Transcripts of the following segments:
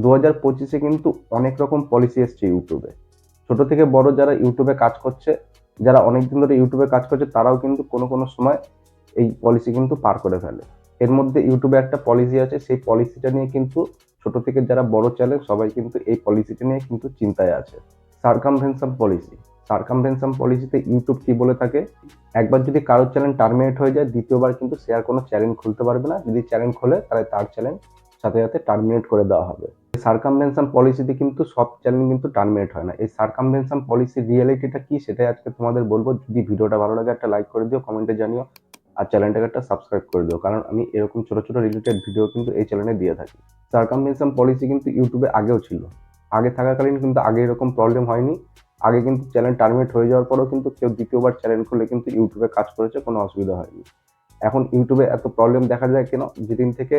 2025-এ কিন্তু অনেক রকম পলিসি এসছে ইউটিউবে। ছোট থেকে বড় যারা ইউটিউবে কাজ করছে, যারা অনেকদিন ধরে ইউটিউবে কাজ করছে তারাও কিন্তু কোনো সময় এই পলিসি কিন্তু পার করে ফেলে। এর মধ্যে ইউটিউবে একটা পলিসি আছে, সেই পলিসিটা নিয়ে কিন্তু ছোট থেকে যারা বড় চ্যানেল সবাই কিন্তু এই পলিসিটা নিয়ে কিন্তু চিন্তায় আছে। সার্কামভেনশন পলিসি। সার্কামভেনশন পলিসিতে ইউটিউব কি বলে থাকে, একবার যদি কারোর চ্যানেল টার্মিনেট হয়ে যায় দ্বিতীয়বার কিন্তু সে আর কোনো চ্যানেল খুলতে পারবে না। যদি চ্যানেল খোলে তাহলে তার চ্যানেল সাথে সাথে টার্মিনেট করে দেওয়া হবে। সার্কামভেনশন পলিসিতে কিন্তু সব চ্যানেল কিন্তু টার্মিনেট হয় না। এই সার্কামভেনশন পলিসির রিয়েলিটিটা কি সেটাই আজকে তোমাদের বলবো। যদি ভিডিওটা ভালো লাগে একটা লাইক করে দিও, কমেন্টে জানিও, আর চ্যানেলটাকে একটা সাবস্ক্রাইব করে দিও, কারণ আমি এরকম ছোট ছোট রিলেটেড ভিডিও কিন্তু এই চ্যানেলে দিয়ে থাকি। সার্কামভেনশন পলিসি কিন্তু ইউটিউবে আগেও ছিল। আগে থাকাকালীন কিন্তু আগে এরকম প্রবলেম হয়নি। আগে কিন্তু চ্যানেল টার্মিনেট হয়ে যাওয়ার পরেও কিন্তু কেউ দ্বিতীয়বার চ্যানেল খুলে কিন্তু ইউটিউবে কাজ করেছে, কোনো অসুবিধা হয়নি। এখন ইউটিউবে এত প্রবলেম দেখা যায় কেন? যেদিন থেকে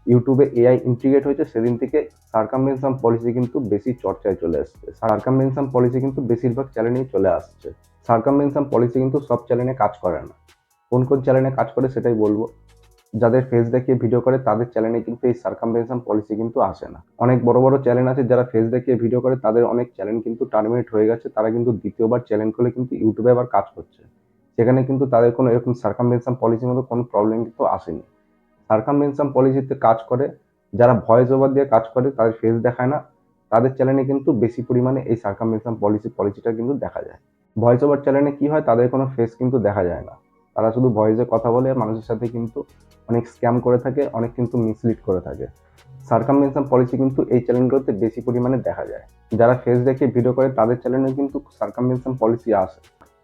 ইউটিউবে এআই ইন্টিগ্রেট হয়েছে সেদিন থেকে সার্কামভেনশন পলিসি কিন্তু বেশি চর্চায় চলে আসছে। সার্কামভেনশন পলিসি কিন্তু বেশিরভাগ চ্যানেলেই চলে আসছে। সার্কামভেনশন পলিসি কিন্তু সব চ্যানেলে কাজ করে না। কোন চ্যানেলে কাজ করে সেটাই বলবো। যাদের ফেস দেখিয়ে ভিডিও করে তাদের চ্যানেলে কিন্তু এই সার্কামভেনশন পলিসি কিন্তু আসে না। অনেক বড় বড় চ্যানেল আছে যারা ফেস দেখিয়ে ভিডিও করে, তাদের অনেক চ্যানেল কিন্তু টার্মিনেট হয়ে গেছে, তারা কিন্তু দ্বিতীয়বার চ্যানেল খুলে কিন্তু ইউটিউবে আবার কাজ করছে। সেখানে কিন্তু তাদের কোনো এরকম সার্কামভেনশন পলিসির মতো কোনো প্রবলেম কিন্তু আসেনি। সার্কামভেনশন পলিসিতে কাজ করে যারা ভয়েস ওভার দিয়ে কাজ করে, তাদের ফেস দেখায় না, তাদের চ্যানেলে কিন্তু বেশি পরিমাণে এই সার্কামভেনশন পলিসিটা কিন্তু দেখা যায়। ভয়েস ওভার চ্যানেলে কি হয়, তাদের কোনো ফেস কিন্তু দেখা যায় না, তারা শুধু ভয়েসে কথা বলে মানুষের সাথে কিন্তু অনেক স্ক্যাম করে থাকে, অনেক কিন্তু মিসলিড করে থাকে। সার্কামভেনশন পলিসি কিন্তু এই চ্যানেলগুলোতে বেশি পরিমাণে দেখা যায়। যারা ফেস দেখে ভিডিও করে তাদের চ্যানেলে কিন্তু সার্কামভেনশন পলিসি আসে।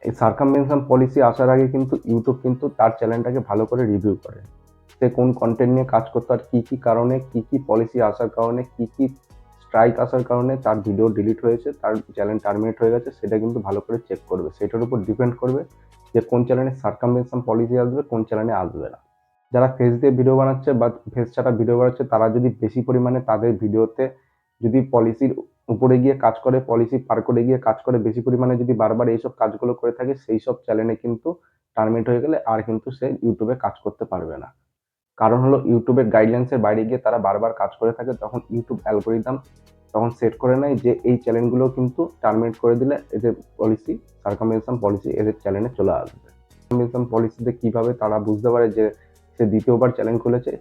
এই সার্কামভেনশন পলিসি আসার আগে কিন্তু ইউটিউব কিন্তু তার চ্যানেলটাকে ভালো করে রিভিউ করে। সে কোন কন্টেন্ট নিয়ে কাজ করতো, আর কি কারণে, কি পলিসি আসার কারণে, কি স্ট্রাইক আসার কারণে তার ভিডিও ডিলিট হয়েছে, তার চ্যানেল টার্মিনেট হয়ে গেছে, সেটা কিন্তু ভালো করে চেক করবে। সেটার উপর ডিপেন্ড করবে যে কোন চ্যানেলে সার্কামভেনশন পলিসি আসবে, কোন চ্যানেলে আসবে না। যারা ফেস দিয়ে ভিডিও বানাচ্ছে বা ফেস ছাড়া ভিডিও বানাচ্ছে, তারা যদি বেশি পরিমাণে তাদের ভিডিওতে যদি পলিসির উপরে গিয়ে কাজ করে, পলিসি পার করে গিয়ে কাজ করে, বেশি পরিমাণে যদি বারবার এইসব কাজগুলো করে থাকে, সেই সব চ্যানেলে কিন্তু টার্মিনেট হয়ে গেলে আর কিন্তু সে ইউটিউবে কাজ করতে পারবে না। কারণ হলো ইউটিউবের গাইডলাইন্সের বাইরে গিয়ে তারা বারবার কাজ করে থাকে, তখন ইউটিউব অ্যালগোরিদম তখন সেট করে নেয় যে এই চ্যানেলগুলো কিন্তু টার্মিনেট করে দিলে এদের পলিসি, সার্কামভেনশন পলিসি এদের চ্যানেলে চলে আসবে। সার্কামভেনশন পলিসিতে কিভাবে তারা বুঝতে পারে যে সে দ্বিতীয়বার চ্যানেল খুলেছে?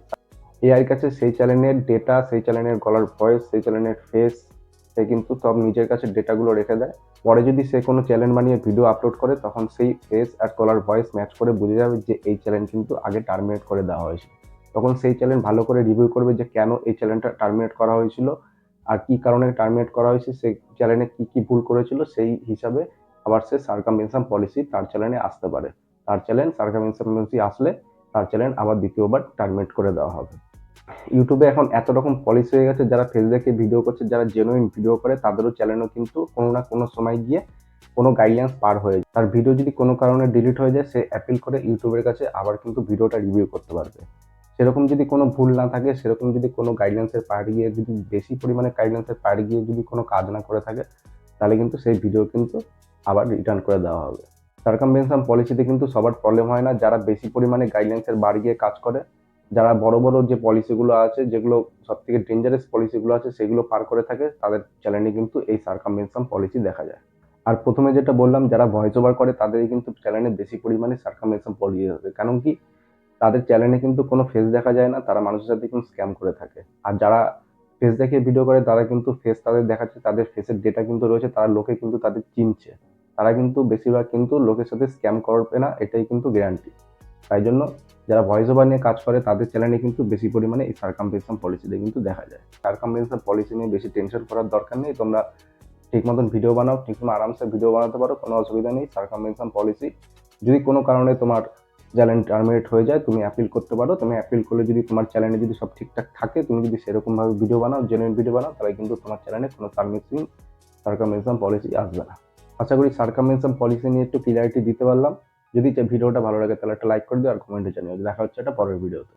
এআই কাছে সেই চ্যানেলের ডেটা, সেই চ্যানেলের গলার ভয়েস, সেই চ্যানেলের ফেস, সে কিন্তু সব নিজের কাছে ডেটাগুলো রেখে দেয়। পরে যদি সে কোনো চ্যানেল বানিয়ে ভিডিও আপলোড করে, তখন সেই ফেস আর গলার ভয়েস ম্যাচ করে বুঝে যাবে যে এই চ্যানেল কিন্তু আগে টার্মিনেট করে দেওয়া হয়েছে। তখন সেই চ্যানেল ভালো করে রিভিউ করবে যে কেন এই চ্যানেলটা টার্মিনেট করা হয়েছিল, আর কি কারণে টার্মিনেট করা হয়েছে, সেই চ্যানেলে কি ভুল করেছিল, সেই হিসাবে আবার সে সার্কামভেনশন পলিসি তার চ্যানেলে আসতে পারে। তার চ্যানেল সার্কামভেনশন পলিসি আসলে তার চ্যানেল আবার দ্বিতীয়বার টার্মিনেট করে দেওয়া হবে। ইউটিউবে এখন এত রকম পলিসি হয়ে গেছে, যারা ফেস দেখে ভিডিও করছে, যারা জেনুইন ভিডিও করে, তাদেরও চ্যানেলও কিন্তু কোনো না কোনো সময় গিয়ে কোনো গাইডলাইন্স পার হয়ে যায়। তার ভিডিও যদি কোনো কারণে ডিলিট হয়ে যায়, সে অ্যাপিল করে ইউটিউবের কাছে আবার কিন্তু ভিডিওটা রিভিউ করতে পারবে। সেরকম যদি কোনো ভুল না থাকে, সেরকম যদি কোনো গাইডলাইন্সের বাইরে গিয়ে, যদি বেশি পরিমাণে গাইডলাইন্সের বাইরে গিয়ে যদি কোনো কাজ না করে থাকে, তাহলে কিন্তু সেই ভিডিও কিন্তু আবার রিটার্ন করে দেওয়া হবে। সার্কামভেনশন পলিসিতে কিন্তু সবার প্রবলেম হয় না। যারা বেশি পরিমাণে গাইডলাইন্সের বাইরে গিয়ে কাজ করে, যারা বড় যে পলিসিগুলো আছে, যেগুলো সবথেকে ডেঞ্জারাস পলিসিগুলো আছে, সেগুলো পার করে থাকে, তাদের চ্যানেলে কিন্তু এই সার্কামভেনশন পলিসি দেখা যায়। আর প্রথমে যেটা বললাম, যারা ভয়েস ওভার করে তাদেরই কিন্তু চ্যানেলে বেশি পরিমাণে সার্কামভেনশন পলিসি আছে। কারণ কি, তাদের চ্যানেলে কিন্তু কোনো ফেস দেখা যায় না, তারা মানুষের সাথে কিন্তু স্ক্যাম করে থাকে। আর যারা ফেস দেখে ভিডিও করে, তারা কিন্তু ফেস তাদের দেখাচ্ছে, তাদের ফেসের ডেটা কিন্তু রয়েছে, তারা লোকে কিন্তু তাদের চিনছে। তারা কিন্তু বেশিরভাগ কিন্তু লোকের সাথে স্ক্যাম করবে না, এটাই কিন্তু গ্যারান্টি। তাই জন্য যারা ভয়েস ওভার নিয়ে কাজ করে তাদের চ্যানেলে কিন্তু বেশি পরিমাণে এই সার্কামভেনশন পলিসিটা কিন্তু দেখা যায়। সার্কামভেনশন পলিসি নিয়ে বেশি টেনশন করার দরকার নেই। তোমরা ঠিক মতন ভিডিও বানাও, ঠিক মতো আরামসে ভিডিও বানাতে পারো, কোনো অসুবিধা নেই। সার্কামভেনশন পলিসি যদি কোনো কারণে তোমার চ্যানেল টার্মিনেট হয়ে যায়, তুমি অ্যাপিল করতে পারো। তুমি অ্যাপিল করলে যদি তোমার চ্যানেলে যদি সব ঠিকঠাক থাকে, তুমি যদি সেরকমভাবে ভিডিও বানাও, জেনুইন ভিডিও বানাও, তাহলে কিন্তু তোমার চ্যানেলে কোনো সার্কামভেনশন পলিসি আসবে না। আশা করি সার্কামভেনশন পলিসি নিয়ে একটু ক্লিয়ারিটি দিতে পারলাম। যদি ভিডিওটা ভালো লাগে তাহলে একটা লাইক করে দিও, আর কমেন্টে জানিও। দেখা হচ্ছে একটা পরের ভিডিওতে।